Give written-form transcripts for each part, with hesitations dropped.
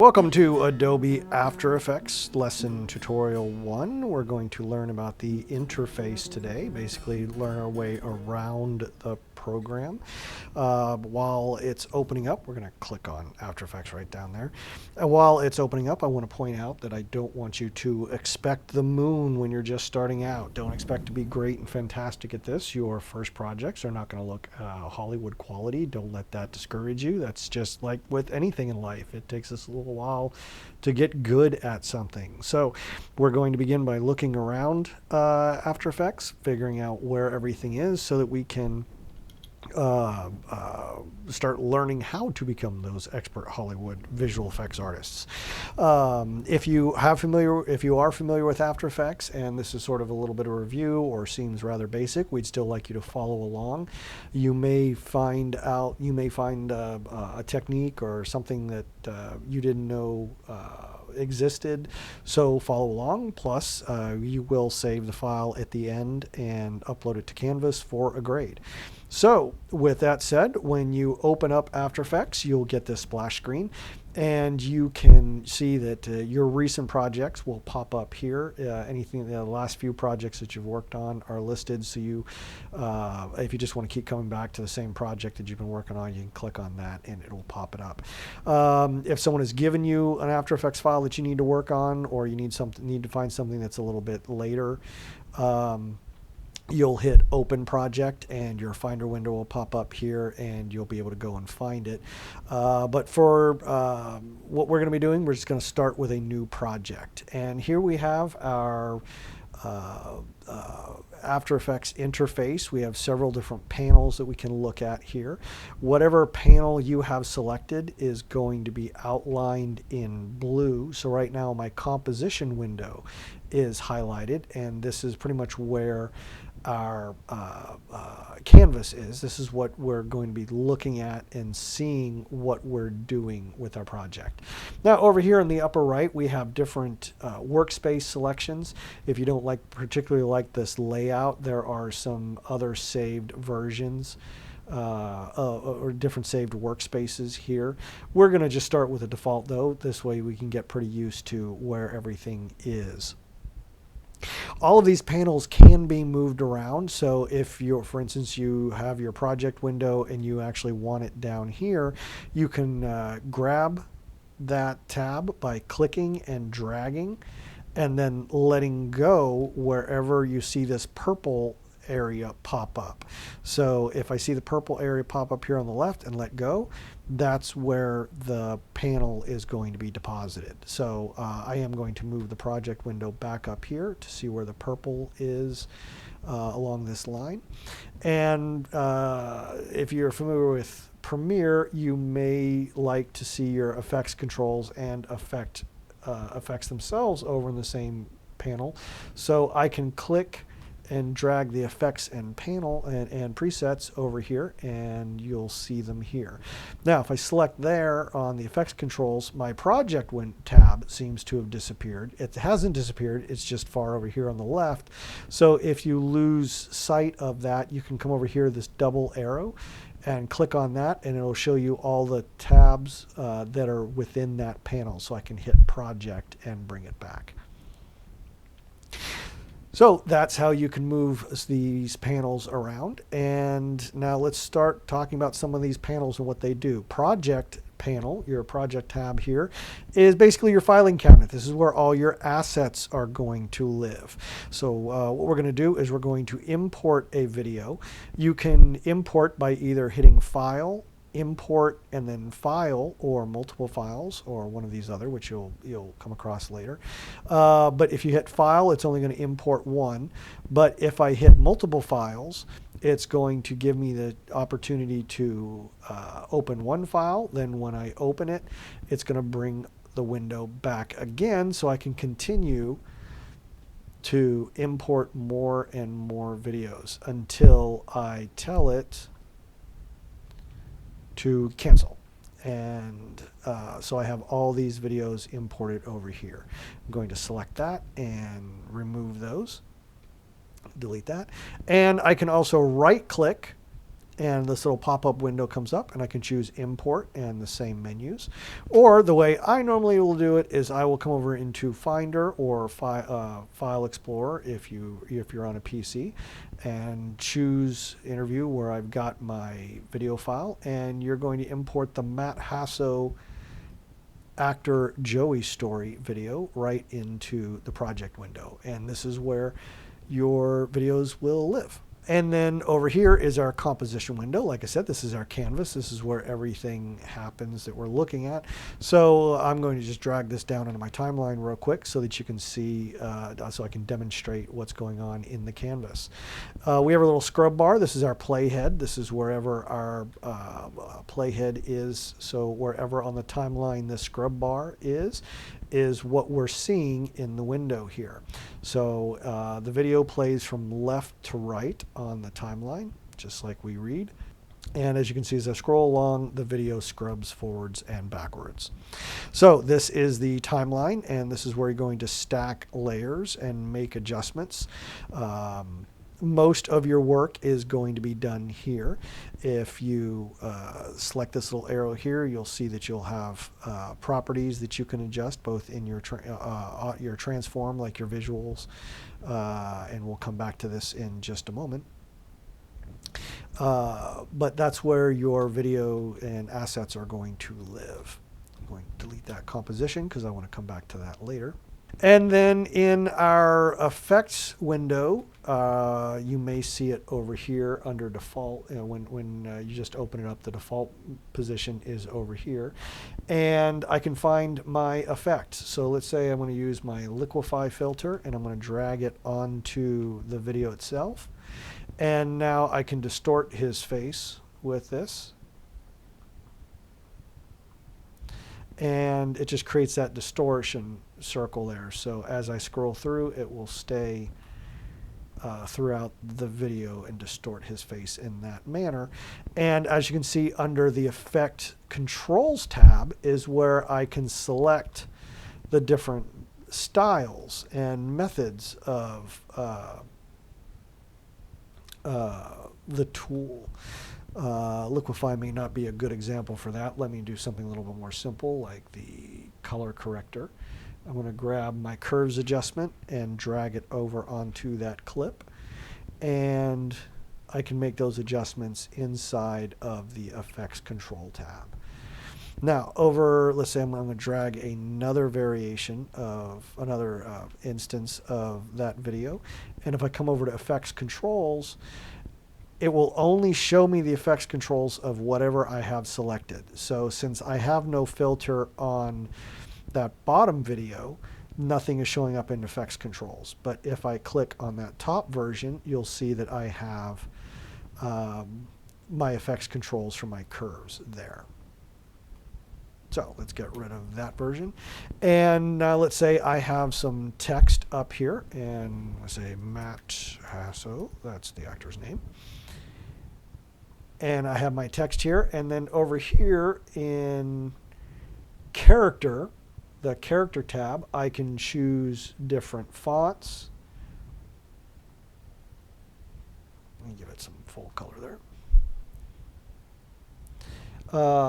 Welcome to Adobe After Effects lesson tutorial 1. We're going to learn about the interface today, basically learn our way around the program. While it's opening up, we're going to click on After Effects right down there. And while it's opening up, I want to point out that I don't want you to expect the moon when you're just starting out. Don't expect to be great and fantastic at this. Your first projects are not going to look Hollywood quality. Don't let that discourage you. That's just like with anything in life. It takes us a little while to get good at something. So we're going to begin by looking around After Effects, figuring out where everything is so that we can start learning how to become those expert Hollywood visual effects artists. If you are familiar with After Effects, and this is sort of a little bit of a review or seems rather basic, we'd still like you to follow along. You may find a technique or something that you didn't know existed, so follow along. Plus you will save the file at the end and upload it to Canvas for a grade. So with that said, when you open up After Effects, you'll get this splash screen, and you can see that your recent projects will pop up here. Anything, the last few projects that you've worked on are listed, so you, if you just want to keep coming back to the same project that you've been working on, you can click on that and it'll pop it up. If someone has given you an After Effects file that you need to work on, or you need to find something that's a little bit later, you'll hit Open Project and your Finder window will pop up here and you'll be able to go and find it. But for what we're going to be doing, we're just going to start with a new project. And here we have our After Effects interface. We have several different panels that we can look at here. Whatever panel you have selected is going to be outlined in blue. So right now my composition window is highlighted, and this is pretty much where our canvas is. This is what we're going to be looking at and seeing what we're doing with our project. Now over here in the upper right, we have different workspace selections. If you don't particularly like this layout, there are some other saved versions or different saved workspaces here. We're going to just start with a default though. This way we can get pretty used to where everything is. All of these panels can be moved around. So if you're, for instance, you have your project window and you actually want it down here, you can grab that tab by clicking and dragging and then letting go wherever you see this purple area pop up. So if I see the purple area pop up here on the left and let go, that's where the panel is going to be deposited. So I am going to move the project window back up here to see where the purple is along this line. And if you're familiar with Premiere, you may like to see your effects controls and effects themselves over in the same panel. So I can click and drag the effects and panel and presets over here, and you'll see them here. Now if I select there on the effects controls, my project tab seems to have disappeared. It hasn't disappeared, it's just far over here on the left. So if you lose sight of that, you can come over here, this double arrow, and click on that, and it'll show you all the tabs that are within that panel. So I can hit project and bring it back. So that's how you can move these panels around. And now let's start talking about some of these panels and what they do. Project panel, your project tab here, is basically your filing cabinet. This is where all your assets are going to live. So what we're going to do is we're going to import a video. You can import by either hitting File, Import, and then File, or multiple files, or one of these other, which you'll come across later. But if you hit File, it's only going to import one. But if I hit multiple files, it's going to give me the opportunity to open one file. Then when I open it, it's going to bring the window back again, so I can continue to import more and more videos until I tell it to cancel. And so I have all these videos imported over here. I'm going to select that and remove those, delete that. And I can also right click and this little pop-up window comes up, and I can choose import and the same menus. Or the way I normally will do it is I will come over into Finder or File Explorer if you're on a PC, and choose Interview where I've got my video file, and you're going to import the Matt Hasso actor Joey story video right into the project window, and this is where your videos will live. And then over here is our composition window. Like I said, this is our canvas. This is where everything happens that we're looking at. So I'm going to just drag this down into my timeline real quick so that you can see, so I can demonstrate what's going on in the canvas. We have a little scrub bar. This is our playhead. This is wherever our playhead is. So wherever on the timeline the scrub bar is what we're seeing in the window here. So the video plays from left to right on the timeline, just like we read. And as you can see, as I scroll along, the video scrubs forwards and backwards. So this is the timeline, and this is where you're going to stack layers and make adjustments. Most of your work is going to be done here. If you select this little arrow here, you'll see that you'll have properties that you can adjust both in your transform, like your visuals, and we'll come back to this in just a moment. But that's where your video and assets are going to live. I'm going to delete that composition because I want to come back to that later. And then in our effects window, you may see it over here under default. When you just open it up, the default position is over here. And I can find my effect. So let's say I'm going to use my liquify filter, and I'm going to drag it onto the video itself. And now I can distort his face with this. And it just creates that distortion circle there. So as I scroll through, it will stay throughout the video and distort his face in that manner. And as you can see, under the Effect Controls tab is where I can select the different styles and methods of the tool. Liquify may not be a good example for that. Let me do something a little bit more simple, like the color corrector. I'm going to grab my curves adjustment and drag it over onto that clip, and I can make those adjustments inside of the Effects Control tab. Now over, let's say I'm going to drag another variation of another instance of that video, and if I come over to Effects Controls, it will only show me the effects controls of whatever I have selected. So since I have no filter on that bottom video, nothing is showing up in effects controls. But if I click on that top version, you'll see that I have my effects controls for my curves there. So let's get rid of that version. And now let's say I have some text up here, and let's say Matt Hasso, that's the actor's name. And I have my text here, and then over here in character, the character tab, I can choose different fonts. Let me give it some full color there.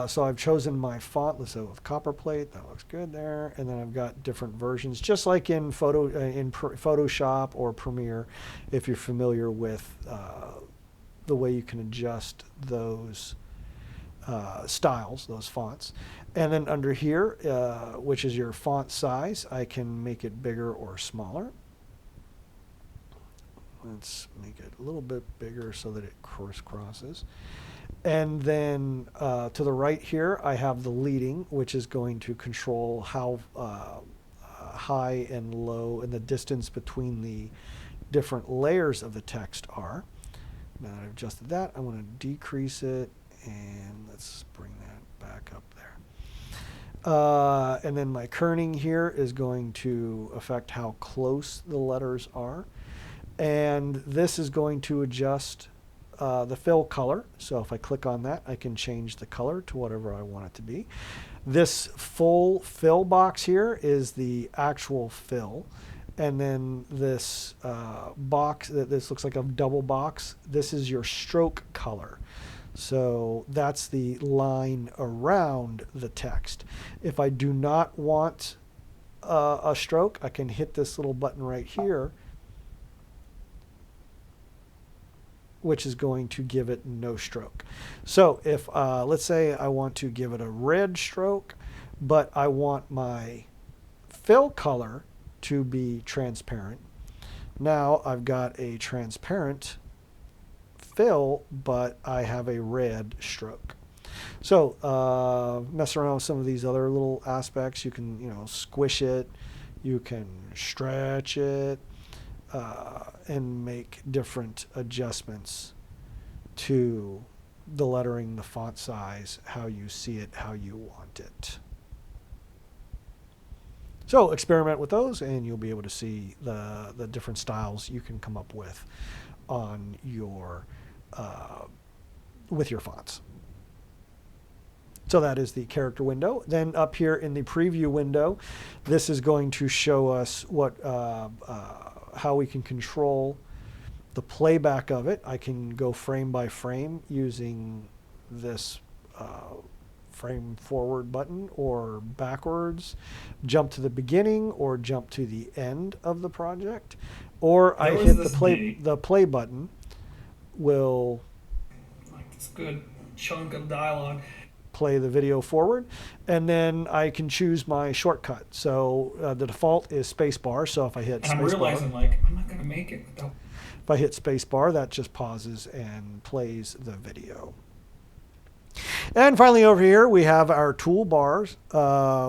So I've chosen my font, let's say with Copperplate, that looks good there. And then I've got different versions, just like in Photoshop or Premiere, if you're familiar with the way you can adjust those styles, those fonts. And then under here, which is your font size, I can make it bigger or smaller. Let's make it a little bit bigger so that it crisscrosses. And then to the right here, I have the leading, which is going to control how high and low and the distance between the different layers of the text are. Now that I've adjusted that, I'm going to decrease it, and let's bring that back up there. And then my kerning here is going to affect how close the letters are. And this is going to adjust the fill color. So if I click on that, I can change the color to whatever I want it to be. This full fill box here is the actual fill. And then this box, this looks like a double box, this is your stroke color. So that's the line around the text. If I do not want a stroke, I can hit this little button right here, which is going to give it no stroke. So if, let's say I want to give it a red stroke, but I want my fill color to be transparent. Now I've got a transparent fill, but I have a red stroke. So mess around with some of these other little aspects. You can, squish it, you can stretch it, and make different adjustments to the lettering, the font size, how you see it, how you want it. So experiment with those and you'll be able to see the different styles you can come up with on your with your fonts. So that is the character window. Then up here in the preview window, this is going to show us what how we can control the playback of it. I can go frame by frame using this frame forward button or backwards, jump to the beginning or jump to the end of the project, or I hit the play button will like this good chunk of dialogue. Play the video forward, and then I can choose my shortcut. So the default is spacebar. So if I hit and I'm spacebar, realizing like I'm not gonna make it without. If I hit spacebar, that just pauses and plays the video. And finally over here, we have our toolbars.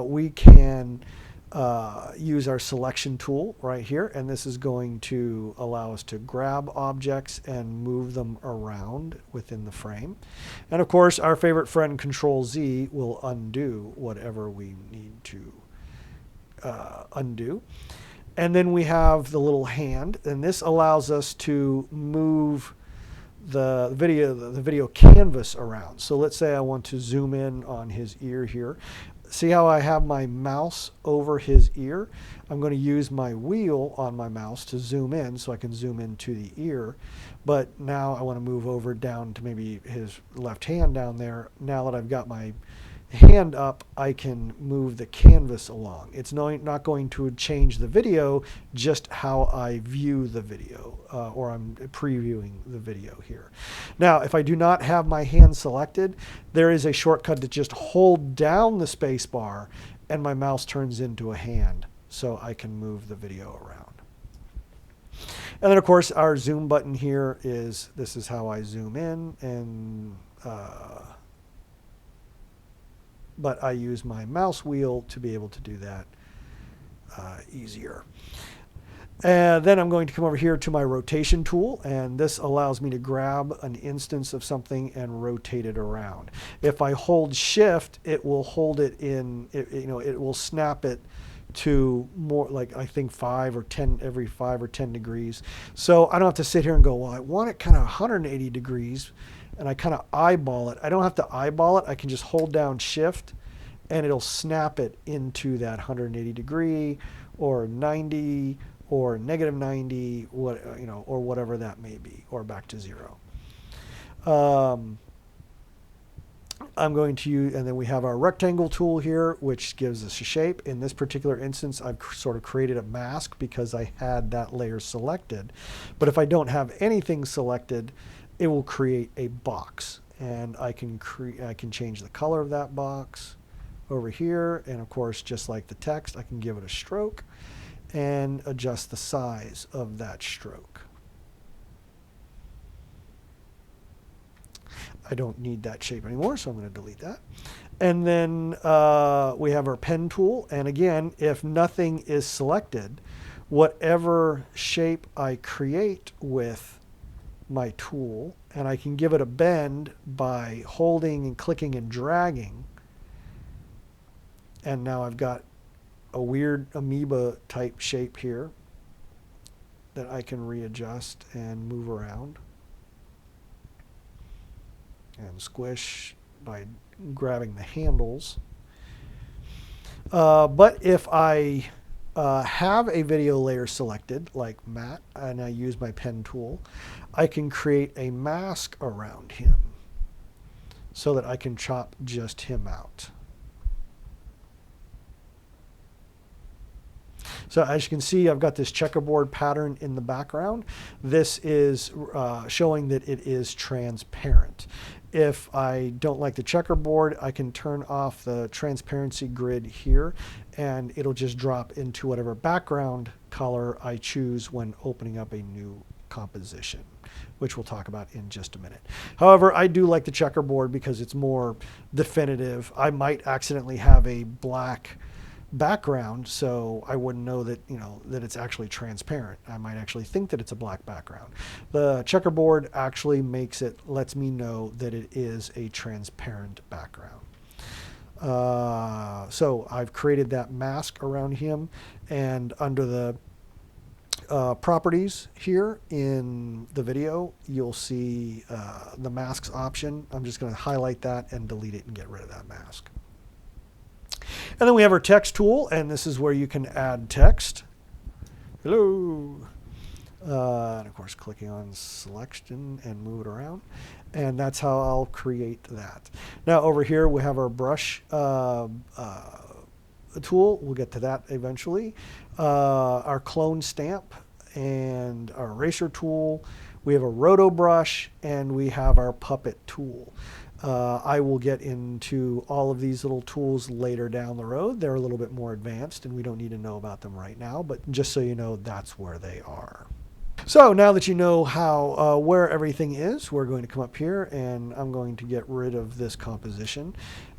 We can use our selection tool right here, and this is going to allow us to grab objects and move them around within the frame. And of course, our favorite friend, Control Z, will undo whatever we need to undo. And then we have the little hand, and this allows us to move the video canvas around. So let's say I want to zoom in on his ear here. See how I have my mouse over his ear? I'm going to use my wheel on my mouse to zoom in so I can zoom into the ear. But now I want to move over down to maybe his left hand down there. Now that I've got my hand up, I can move the canvas along. It's not going to change the video, just how I view the video, or I'm previewing the video here. Now, if I do not have my hand selected, there is a shortcut to just hold down the space bar and my mouse turns into a hand, so I can move the video around. And then of course our zoom button here this is how I zoom in, and but I use my mouse wheel to be able to do that easier. And then I'm going to come over here to my rotation tool, and this allows me to grab an instance of something and rotate it around. If I hold shift, it will hold it in, it will snap it to more like, I think 5 or 10, every 5 or 10 degrees. So I don't have to sit here and go, well, I want it kind of 180 degrees. And I kind of eyeball it. I don't have to eyeball it. I can just hold down shift and it'll snap it into that 180 degree or 90 or negative 90, or whatever that may be, or back to 0. I'm going to use, and then we have our rectangle tool here, which gives us a shape. In this particular instance, I've sort of created a mask because I had that layer selected. But if I don't have anything selected, it will create a box, and I can change the color of that box over here, and of course, just like the text, I can give it a stroke and adjust the size of that stroke. I don't need that shape anymore, so I'm going to delete that. And then we have our pen tool, and again, if nothing is selected, whatever shape I create with my tool, and I can give it a bend by holding and clicking and dragging, and now I've got a weird amoeba type shape here that I can readjust and move around and squish by grabbing the handles. But if I have a video layer selected, like Matt, and I use my pen tool, I can create a mask around him. so that I can chop just him out. So as you can see, I've got this checkerboard pattern in the background. This is showing that it is transparent. If I don't like the checkerboard, I can turn off the transparency grid here, and it'll just drop into whatever background color I choose when opening up a new composition, which we'll talk about in just a minute. However, I do like the checkerboard because it's more definitive. I might accidentally have a black background, so I wouldn't know that, that it's actually transparent. I might actually think that it's a black background. The checkerboard actually lets me know that it is a transparent background. So I've created that mask around him, and under the properties here in the video, you'll see the masks option. I'm just going to highlight that and delete it and get rid of that mask. And then we have our text tool, and this is where you can add text. Hello. And of course, clicking on selection and move it around. And that's how I'll create that. Now over here, we have our brush tool. We'll get to that eventually. Our clone stamp and our eraser tool. We have a roto brush, and we have our puppet tool. I will get into all of these little tools later down the road. They're a little bit more advanced, and we don't need to know about them right now, but just so you know, that's where they are. So now that you know how where everything is, we're going to come up here, and I'm going to get rid of this composition,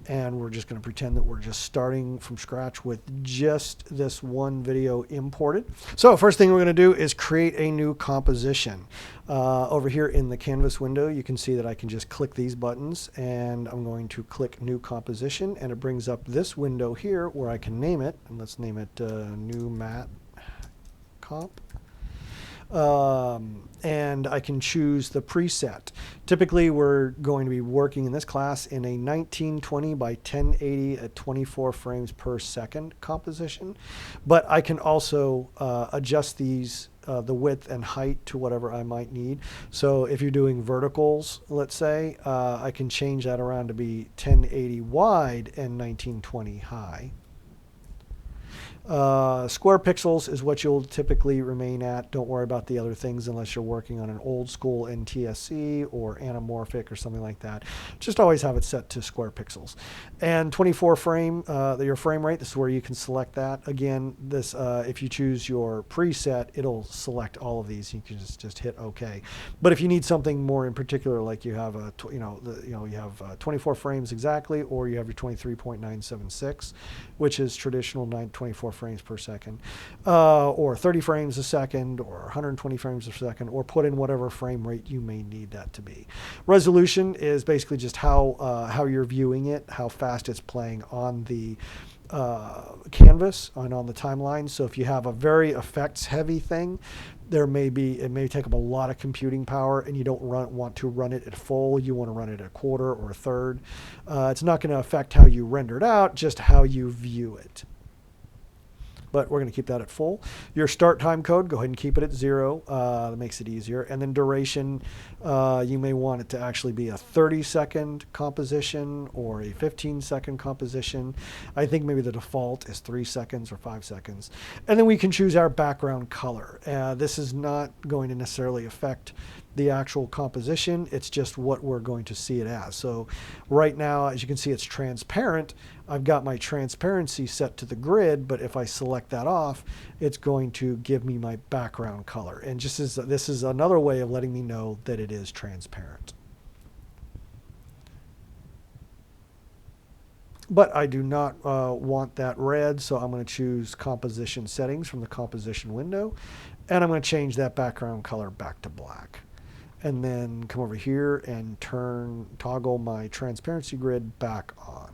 and we're just going to pretend that we're just starting from scratch with just this one video imported. So first thing we're going to do is create a new composition. Over here in the canvas window, you can see that I can just click these buttons, and I'm going to click new composition, and it brings up this window here where I can name it, and let's name it new mat comp. And I can choose the preset. Typically, we're going to be working in this class in a 1920 by 1080 at 24 frames per second composition, but I can also adjust these the width and height to whatever I might need. So if you're doing verticals, let's say, I can change that around to be 1080 wide and 1920 high. Square pixels is what you'll typically remain at. Don't worry about the other things unless you're working on an old school NTSC or anamorphic or something like that. Just always have it set to square pixels. And 24 frame, your frame rate, this is where you can select that. Again, this if you choose your preset, it'll select all of these. You can just hit OK. But if you need something more in particular, like you have you have 24 frames exactly, or you have your 23.976, which is traditional 24 frames per second, or 30 frames a second, or 120 frames a second, or put in whatever frame rate you may need that to be. Resolution is basically just how you're viewing it, how fast it's playing on the canvas and on the timeline. So if you have a very effects heavy thing, it may take up a lot of computing power, and you don't want to run it at full. You want to run it at a quarter or a third. It's not going to affect how you render it out, just how you view it. But we're going to keep that at full. Your start time code, go ahead and keep it at 0. That makes it easier. And then duration, you may want it to actually be a 30-second composition or a 15-second composition. I think maybe the default is 3 seconds or 5 seconds. And then we can choose our background color. This is not going to necessarily affect the actual composition. It's just what we're going to see it as. So right now, as you can see, it's transparent. I've got my transparency set to the grid, but if I select that off, it's going to give me my background color. And just as this is another way of letting me know that it is transparent. But I do not want that red, so I'm going to choose composition settings from the composition window, and I'm going to change that background color back to black. And then come over here and toggle my transparency grid back on.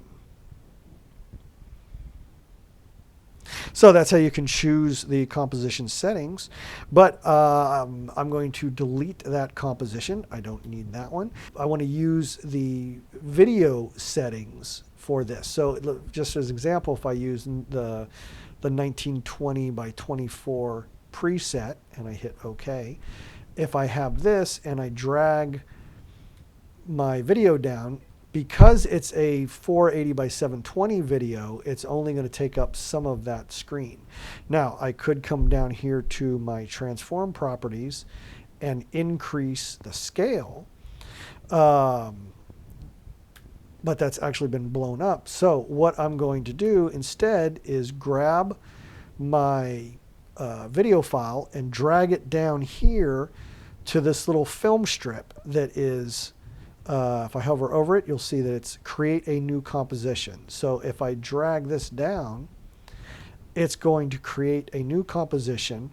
So that's how you can choose the composition settings. But I'm going to delete that composition. I don't need that one. I want to use the video settings for this. So just as an example, if I use the 1920 by 24 preset and I hit OK, if I have this and I drag my video down, because it's a 480 by 720 video, it's only going to take up some of that screen. Now, I could come down here to my transform properties and increase the scale, but that's actually been blown up. So what I'm going to do instead is grab my video file and drag it down here to this little film strip that is, if I hover over it, you'll see that it's create a new composition. So if I drag this down, it's going to create a new composition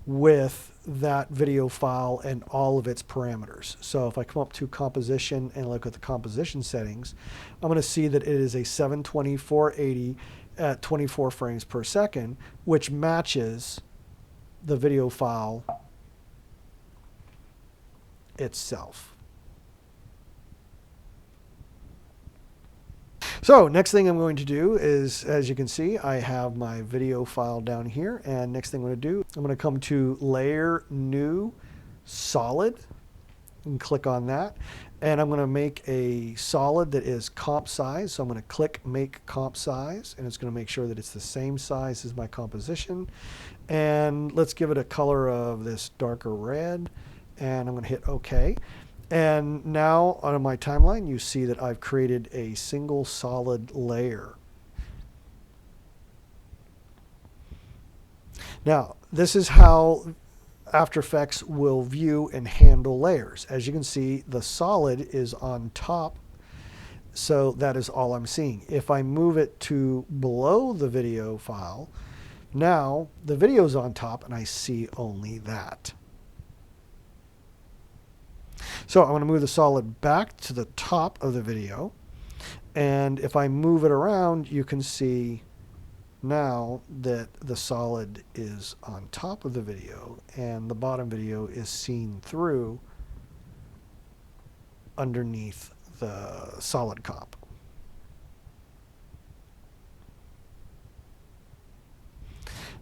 with that video file and all of its parameters. So if I come up to composition and look at the composition settings, I'm going to see that it is a 720 480 at 24 frames per second, which matches the video file itself. So next thing I'm going to do is, as you can see, I have my video file down here, and next thing I'm going to do, I'm going to come to Layer, New, Solid, and click on that, and I'm going to make a solid that is comp size. So I'm going to click Make Comp Size, and it's going to make sure that it's the same size as my composition, and let's give it a color of this darker red, and I'm going to hit OK. And now on my timeline, you see that I've created a single solid layer. Now, this is how After Effects will view and handle layers. As you can see, the solid is on top, so that is all I'm seeing. If I move it to below the video file, now the video is on top and I see only that. So I'm going to move the solid back to the top of the video, and if I move it around, you can see now that the solid is on top of the video and the bottom video is seen through underneath the solid comp.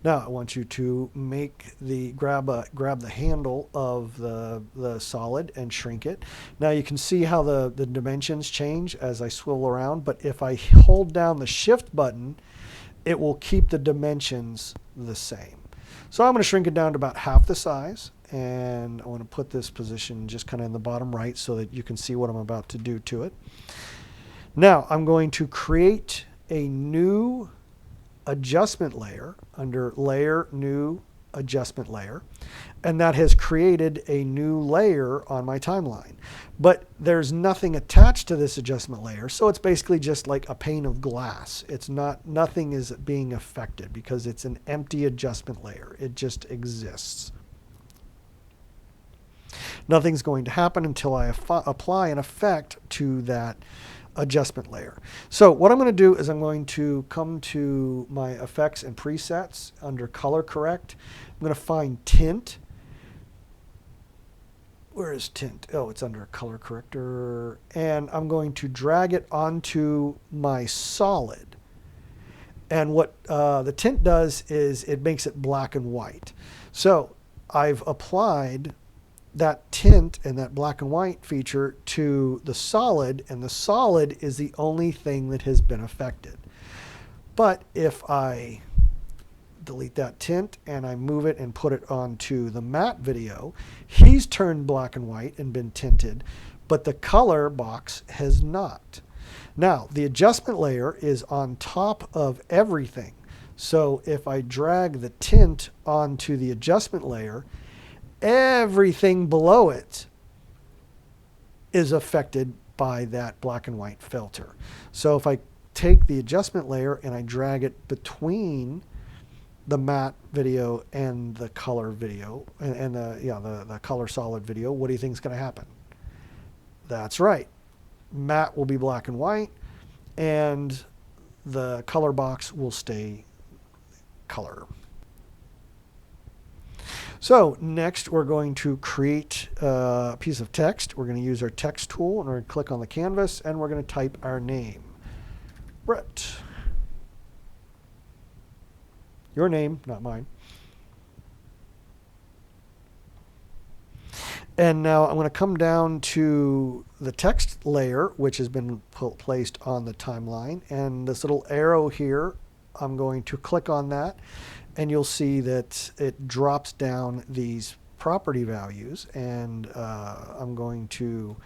Now I want you to make the grab the handle of the solid and shrink it. Now you can see how the dimensions change as I swivel around, but if I hold down the shift button, it will keep the dimensions the same. So I'm going to shrink it down to about half the size, and I want to put this position just kind of in the bottom right so that you can see what I'm about to do to it. Now I'm going to create a new adjustment layer under Layer, New, Adjustment Layer, and that has created a new layer on my timeline. But there's nothing attached to this adjustment layer, so it's basically just like a pane of glass. It's not, nothing is being affected because it's an empty adjustment layer. It just exists. Nothing's going to happen until I apply an effect to that adjustment layer. So what I'm going to do is I'm going to come to my effects and presets under color correct. I'm going to find tint. Where is tint? Oh, it's under color corrector. And I'm going to drag it onto my solid. And what the tint does is it makes it black and white. So I've applied that tint and that black and white feature to the solid, and the solid is the only thing that has been affected. But if I delete that tint and I move it and put it onto the matte video, he's turned black and white and been tinted, but the color box has not. Now, the adjustment layer is on top of everything. So if I drag the tint onto the adjustment layer, everything below it is affected by that black and white filter. So if I take the adjustment layer and I drag it between the matte video and the color video and the color solid video, what do you think is going to happen? That's right. Matte will be black and white and the color box will stay color. So next we're going to create a piece of text. We're going to use our text tool and we're going to click on the canvas and we're going to type our name. Brett. Your name, not mine. And now I'm going to come down to the text layer, which has been placed on the timeline. And this little arrow here, I'm going to click on that. And you'll see that it drops down these property values. And I'm going to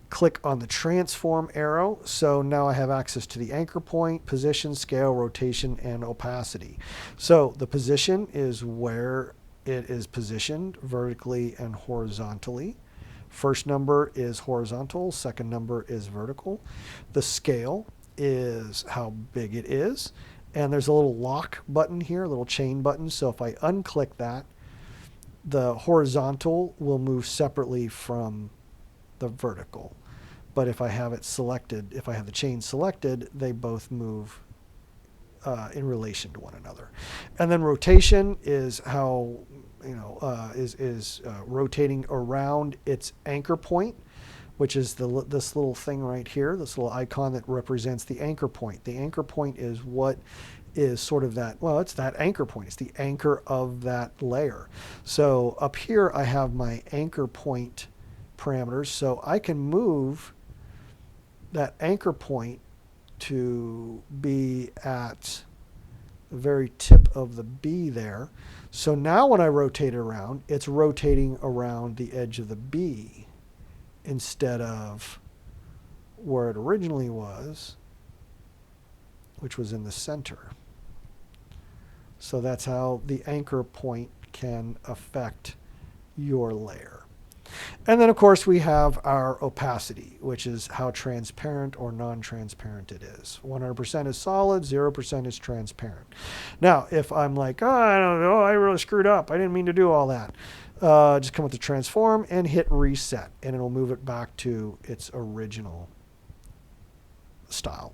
click on the transform arrow. So now I have access to the anchor point, position, scale, rotation, and opacity. So the position is where it is positioned vertically and horizontally. First number is horizontal, second number is vertical. The scale is how big it is. And there's a little lock button here, a little chain button. So if I unclick that, the horizontal will move separately from the vertical. But if I have it selected, if I have the chain selected, they both move in relation to one another. And then rotation is how, is rotating around its anchor point, which is this little thing right here, this little icon that represents the anchor point. The anchor point is what is sort of that, well, it's that anchor point. It's the anchor of that layer. So up here I have my anchor point parameters. So I can move that anchor point to be at the very tip of the B there. So now when I rotate it around, it's rotating around the edge of the B instead of where it originally was, which was in the center. So that's how the anchor point can affect your layer. And then, of course, we have our opacity, which is how transparent or non-transparent it is. 100% is solid, 0% is transparent. Now, if I'm like, oh, I don't know, I really screwed up. I didn't mean to do all that. Just come with the transform and hit reset, and it'll move it back to its original style.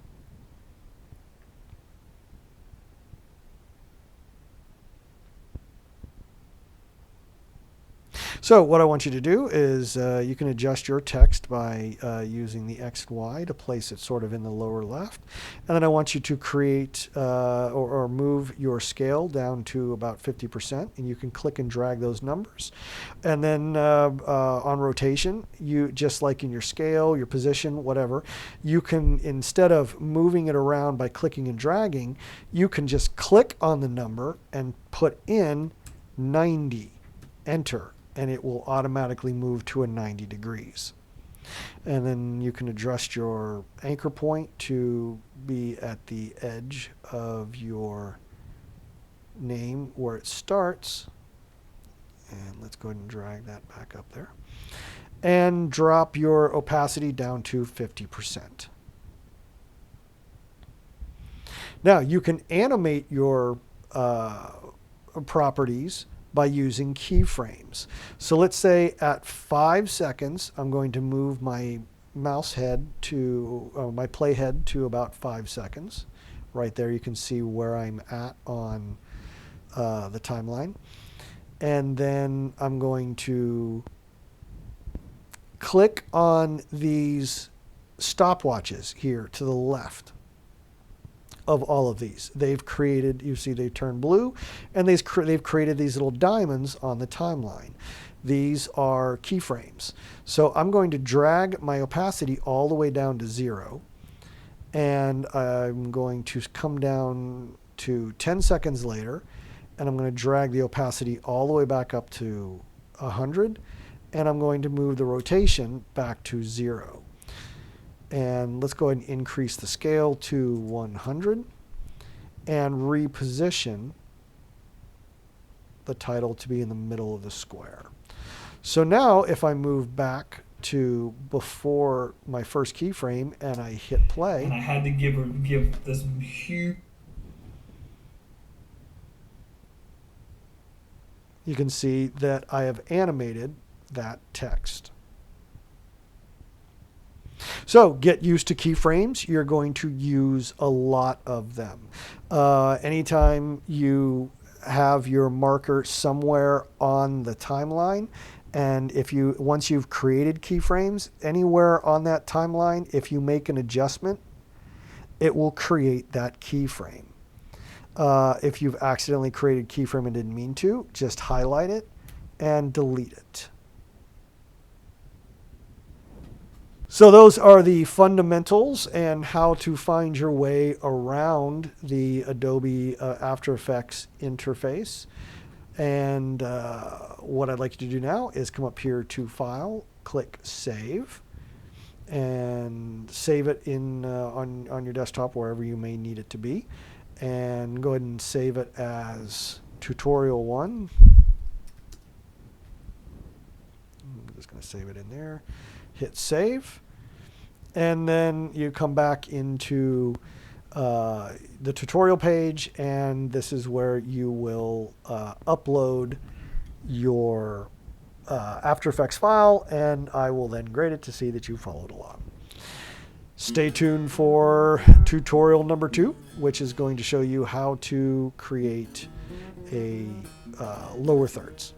So what I want you to do is you can adjust your text by using the X and Y to place it sort of in the lower left. And then I want you to create or move your scale down to about 50%. And you can click and drag those numbers. And then on rotation, you just like in your scale, your position, whatever, you can, instead of moving it around by clicking and dragging, you can just click on the number and put in 90, enter, and it will automatically move to a 90 degrees. And then you can adjust your anchor point to be at the edge of your name where it starts. And let's go ahead and drag that back up there. And drop your opacity down to 50%. Now you can animate your properties by using keyframes. So let's say at 5 seconds, I'm going to move my mouse head to, my playhead to about 5 seconds. Right there you can see where I'm at on the timeline. And then I'm going to click on these stopwatches here to the left of all of these. They've created, you see they turn blue, and they've created these little diamonds on the timeline. These are keyframes. So I'm going to drag my opacity all the way down to 0, and I'm going to come down to 10 seconds later, and I'm going to drag the opacity all the way back up to 100, and I'm going to move the rotation back to 0. And let's go ahead and increase the scale to 100 and reposition the title to be in the middle of the square. So now if I move back to before my first keyframe and I hit play. And I had to give this huge. You can see that I have animated that text. So get used to keyframes. You're going to use a lot of them. Anytime you have your marker somewhere on the timeline, and once you've created keyframes anywhere on that timeline, if you make an adjustment, it will create that keyframe. If you've accidentally created a keyframe and didn't mean to, just highlight it and delete it. So those are the fundamentals and how to find your way around the Adobe After Effects interface. And what I'd like you to do now is come up here to File, click Save, and save it in on your desktop wherever you may need it to be. And go ahead and save it as Tutorial 1. I'm just going to save it in there. Hit Save. And then you come back into the tutorial page, and this is where you will upload your After Effects file, and I will then grade it to see that you followed along. Stay tuned for tutorial number 2, which is going to show you how to create a lower thirds.